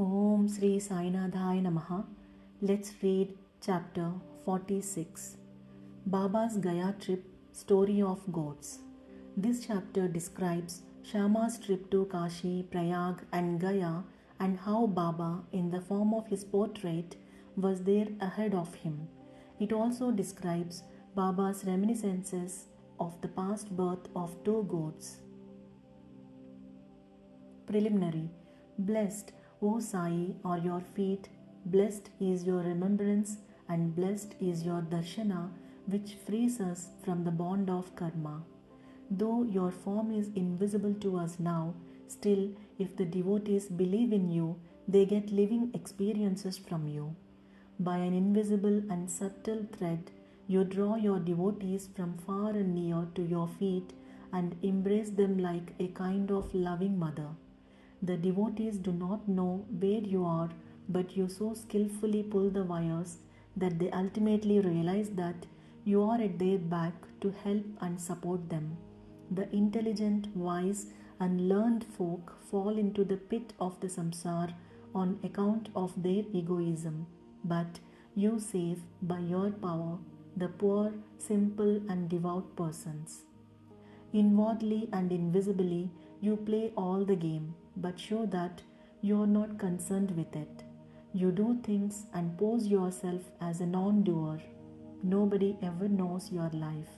Om Shri Sai Namaha. Let's read chapter 46. Baba's Gaya trip, story of goats. This chapter describes Shama's trip to Kashi, Prayag and Gaya and how Baba, in the form of his portrait, was there ahead of him. It also describes Baba's reminiscences of the past birth of two goats. Preliminary. Blessed, O Sai, are your feet, blessed is your remembrance, and blessed is your darshana, which frees us from the bond of karma. Though your form is invisible to us now, still, if the devotees believe in you, they get living experiences from you. By an invisible and subtle thread, you draw your devotees from far and near to your feet and embrace them like a kind of loving mother. The devotees do not know where you are, but you so skillfully pull the wires that they ultimately realize that you are at their back to help and support them. The intelligent, wise, and learned folk fall into the pit of the samsara on account of their egoism, but you save, by your power, the poor, simple, and devout persons. Inwardly and invisibly, you play all the game, but show that you are not concerned with it. You do things and pose yourself as a non-doer. Nobody ever knows your life.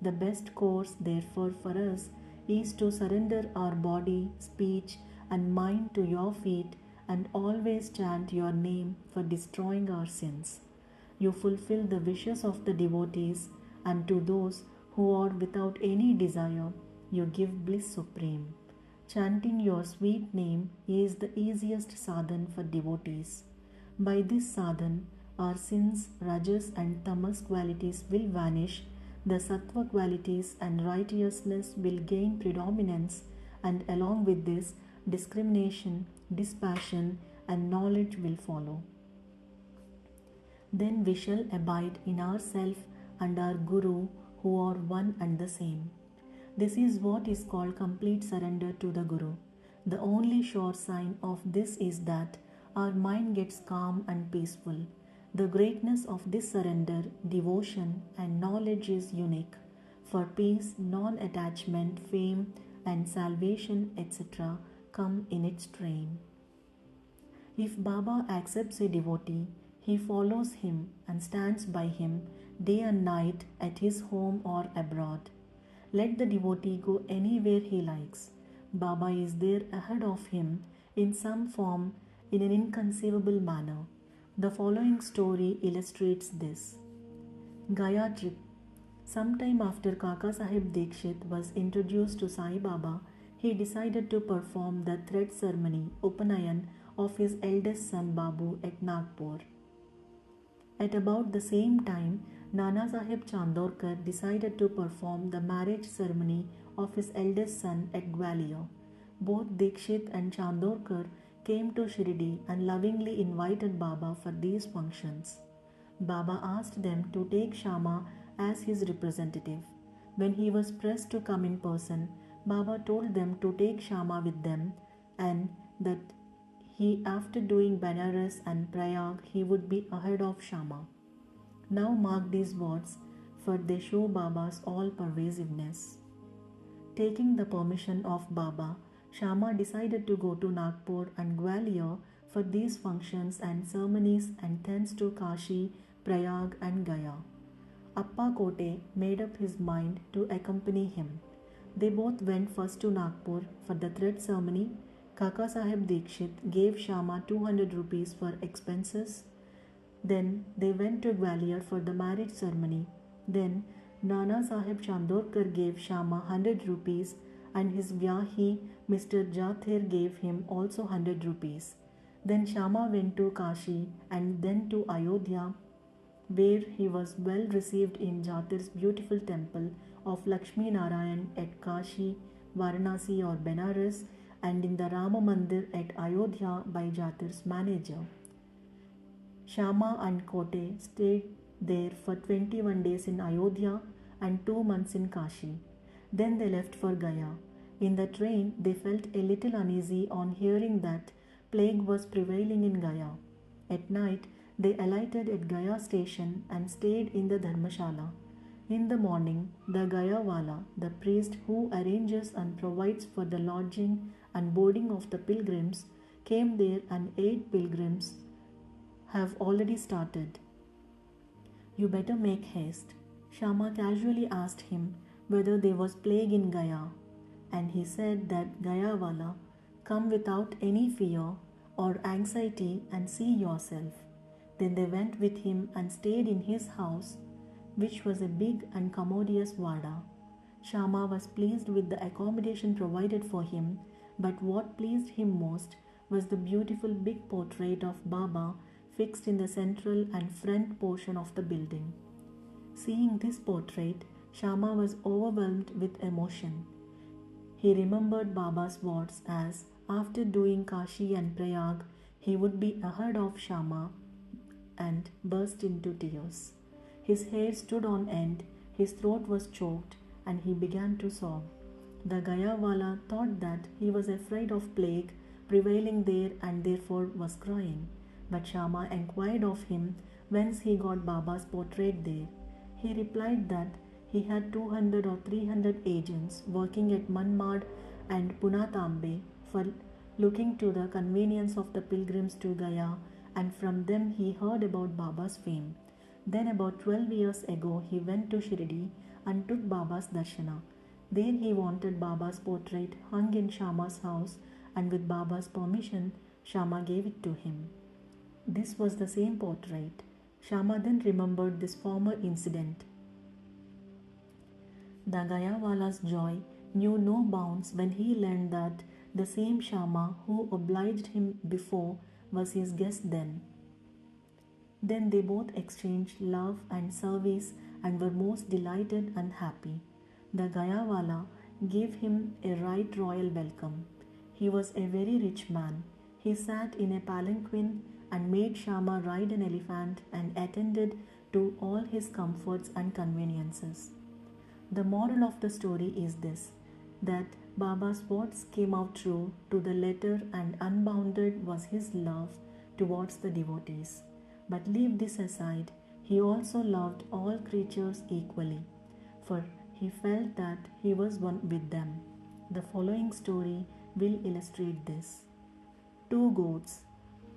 The best course, therefore, for us is to surrender our body, speech, and mind to your feet and always chant your name for destroying our sins. You fulfill the wishes of the devotees, and to those who are without any desire, you give bliss supreme. Chanting your sweet name is the easiest sadhan for devotees. By this sadhan, our sins, rajas and tamas qualities will vanish, the sattva qualities and righteousness will gain predominance, and along with this, discrimination, dispassion and knowledge will follow. Then we shall abide in ourself and our Guru, who are one and the same. This is what is called complete surrender to the Guru. The only sure sign of this is that our mind gets calm and peaceful. The greatness of this surrender, devotion, and knowledge is unique. For peace, non-attachment, fame, and salvation, etc., come in its train. If Baba accepts a devotee, he follows him and stands by him day and night at his home or abroad. Let the devotee go anywhere he likes. Baba is there ahead of him in some form in an inconceivable manner. The following story illustrates this. Gaya trip. Sometime after Kaka Sahib Dikshit was introduced to Sai Baba, he decided to perform the thread ceremony, Upanayan, of his eldest son Babu at Nagpur. At about the same time, Nana Sahib Chandorkar decided to perform the marriage ceremony of his eldest son at Gwalior. Both Dikshit and Chandorkar came to Shirdi and lovingly invited Baba for these functions. Baba asked them to take Shama as his representative. When he was pressed to come in person, Baba told them to take Shama with them and that after doing Banaras and Prayag, he would be ahead of Shama. Now mark these words, for they show Baba's all-pervasiveness. Taking the permission of Baba, Shama decided to go to Nagpur and Gwalior for these functions and ceremonies and thence to Kashi, Prayag and Gaya. Appa Kote made up his mind to accompany him. They both went first to Nagpur for the thread ceremony. Kaka Sahib Dikshit gave Shama 200 rupees for expenses. Then they went to Gwalior for the marriage ceremony. Then Nana Sahib Chandorkar gave Shama 100 rupees and his Vyahi Mr. Jathir gave him also 100 rupees. Then Shama went to Kashi and then to Ayodhya, where he was well received in Jathir's beautiful temple of Lakshmi Narayan at Kashi, Varanasi or Benares, and in the Rama Mandir at Ayodhya by Jathir's manager. Shama and Kote stayed there for 21 days in Ayodhya and 2 months in Kashi. Then they left for Gaya. In the train, they felt a little uneasy on hearing that plague was prevailing in Gaya. At night, they alighted at Gaya station and stayed in the Dharmashala. In the morning, the Gayawala, the priest who arranges and provides for the lodging and boarding of the pilgrims, came there, and 8 pilgrims have already started. You better make haste. Shama casually asked him whether there was plague in Gaya, and he said that Gayawala, come without any fear or anxiety and see yourself. Then they went with him and stayed in his house, which was a big and commodious vada. Shama was pleased with the accommodation provided for him, but what pleased him most was the beautiful big portrait of Baba fixed in the central and front portion of the building. Seeing this portrait, Shama was overwhelmed with emotion. He remembered Baba's words as, after doing Kashi and Prayag, he would be ahead of Shama, and burst into tears. His hair stood on end, his throat was choked, and he began to sob. The Gayawala thought that he was afraid of plague prevailing there and therefore was crying. But Shama inquired of him whence he got Baba's portrait there. He replied that he had 200 or 300 agents working at Manmad and Punatambe for looking to the convenience of the pilgrims to Gaya, and from them he heard about Baba's fame. Then about 12 years ago he went to Shirdi and took Baba's darshana. There he wanted Baba's portrait hung in Shama's house, and with Baba's permission Shama gave it to him. This was the same portrait. Shama then remembered this former incident. The Gayawala's joy knew no bounds when he learned that the same Shama who obliged him before was his guest then. Then they both exchanged love and service and were most delighted and happy. The Gayawala gave him a right royal welcome. He was a very rich man. He sat in a palanquin and made Shama ride an elephant and attended to all his comforts and conveniences. The moral of the story is this, that Baba's words came out true to the letter, and unbounded was his love towards the devotees. But leave this aside, he also loved all creatures equally, for he felt that he was one with them. The following story will illustrate this. 2 goats.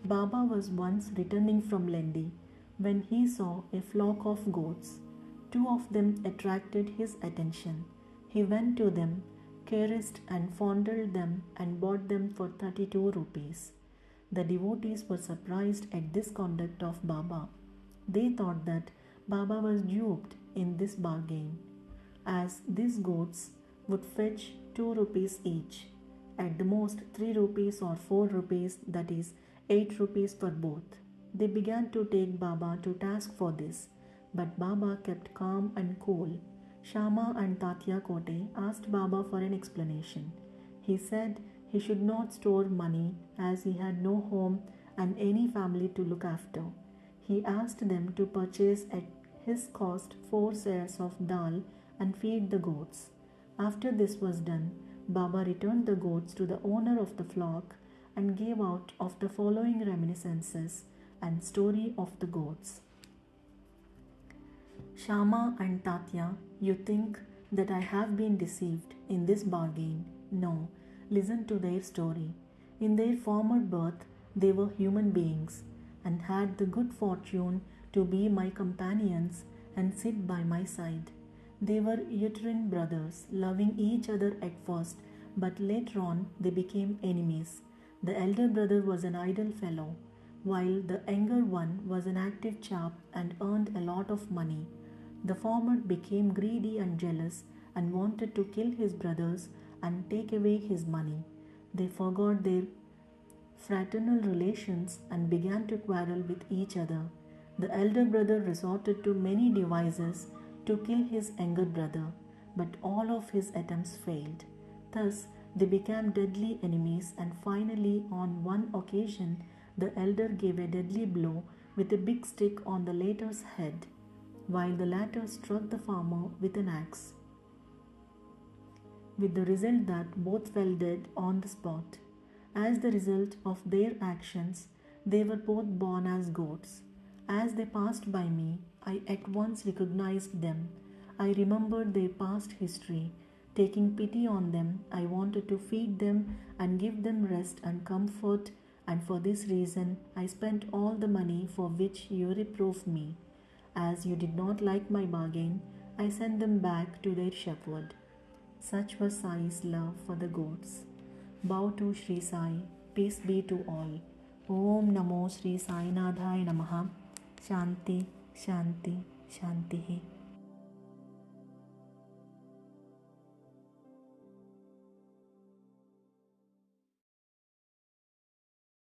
Baba was once returning from Lendi when he saw a flock of goats. 2 of them attracted his attention. He went to them, caressed and fondled them, and bought them for 32 rupees. The devotees were surprised at this conduct of Baba. They thought that Baba was duped in this bargain, as these goats would fetch 2 rupees each, at the most 3 rupees or 4 rupees, that is 8 rupees for both. They began to take Baba to task for this, but Baba kept calm and cool. Shama and Tatya Kote asked Baba for an explanation. He said he should not store money as he had no home and any family to look after. He asked them to purchase at his cost 4 shares of dal and feed the goats. After this was done, Baba returned the goats to the owner of the flock and gave out of the following reminiscences and story of the goats. Shama and Tatya, you think that I have been deceived in this bargain. No, listen to their story. In their former birth, they were human beings and had the good fortune to be my companions and sit by my side. They were uterine brothers, loving each other at first, but later on they became enemies. The elder brother was an idle fellow, while the younger one was an active chap and earned a lot of money. The former became greedy and jealous and wanted to kill his brothers and take away his money. They forgot their fraternal relations and began to quarrel with each other. The elder brother resorted to many devices to kill his younger brother, but all of his attempts failed. Thus, they became deadly enemies, and finally, on one occasion, the elder gave a deadly blow with a big stick on the latter's head, while the latter struck the farmer with an axe, with the result that both fell dead on the spot. As the result of their actions, they were both born as goats. As they passed by me, I at once recognized them. I remembered their past history. Taking pity on them, I wanted to feed them and give them rest and comfort, and for this reason I spent all the money for which you reprove me. As you did not like my bargain, I sent them back to their shepherd. Such was Sai's love for the goats. Bow to Shri Sai, peace be to all. Om Namo Shri Sai Nadhaya Namaha. Shanti, Shanti, Shanti.